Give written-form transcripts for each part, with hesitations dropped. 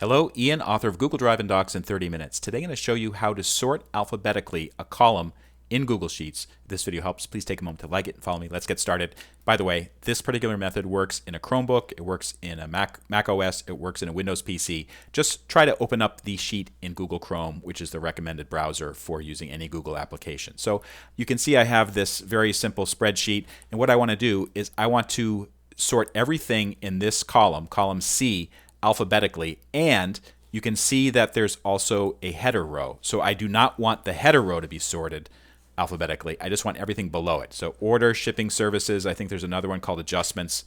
Hello, Ian, author of Google Drive and Docs in 30 Minutes. Today I'm going to show you how to sort alphabetically a column in Google Sheets. If this video helps, please take a moment to like it and follow me. Let's get started. By the way, this particular method works in a Chromebook, it works in a Mac OS, it works in a Windows PC. Just try to open up the sheet in Google Chrome, which is the recommended browser for using any Google application. So you can see I have this very simple spreadsheet, and what I want to do is I want to sort everything in this column, column C, alphabetically, and you can see that there's also a header row. So I do not want the header row to be sorted alphabetically. I just want everything below it. So order, shipping services, I think there's another one called adjustments.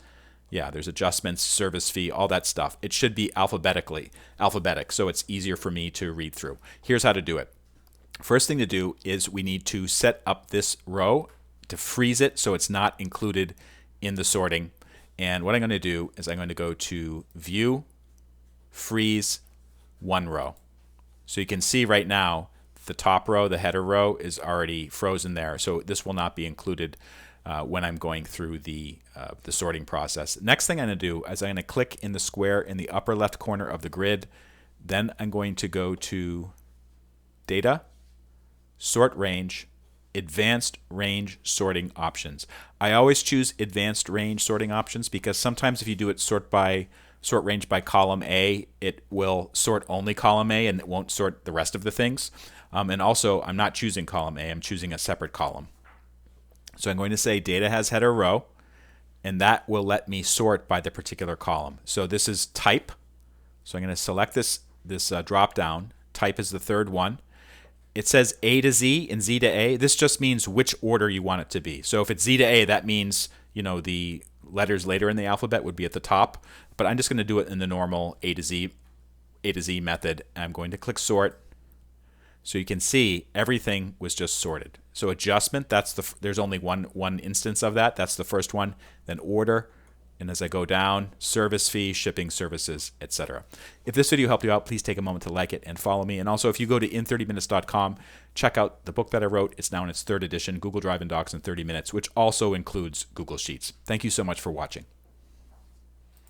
Yeah, there's adjustments, service fee, all that stuff. It should be alphabetic, so it's easier for me to read through. Here's how to do it. First thing to do is we need to set up this row to freeze it so it's not included in the sorting. And what I'm going to do is I'm going to go to View, Freeze, one row. So you can see right now the top row, the header row, is already frozen there. So this will not be included when I'm going through the sorting process. Next thing I'm going to do is I'm going to click in the square in the upper left corner of the grid. Then I'm going to go to Data, Sort Range, Advanced Range Sorting Options. I always choose Advanced Range Sorting Options because sometimes if you do it sort range by column A, it will sort only column A and it won't sort the rest of the things. And also, I'm not choosing column A, I'm choosing a separate column. So I'm going to say data has header row, and that will let me sort by the particular column. So this is type. So I'm going to select this drop down. Type is the third one. It says A to Z and Z to A. This just means which order you want it to be. So if it's Z to A, that means, the letters later in the alphabet would be at the top. But I'm just going to do it in the normal A to Z method. I'm going to click sort. So you can see everything was just sorted. So adjustment, there's only one instance of that. That's the first one. Then order, and as I go down, service fee, shipping services, etc. If this video helped you out, please take a moment to like it and follow me. And also, if you go to in30minutes.com, check out the book that I wrote. It's now in its third edition, Google Drive and Docs in 30 Minutes, which also includes Google Sheets. Thank you so much for watching.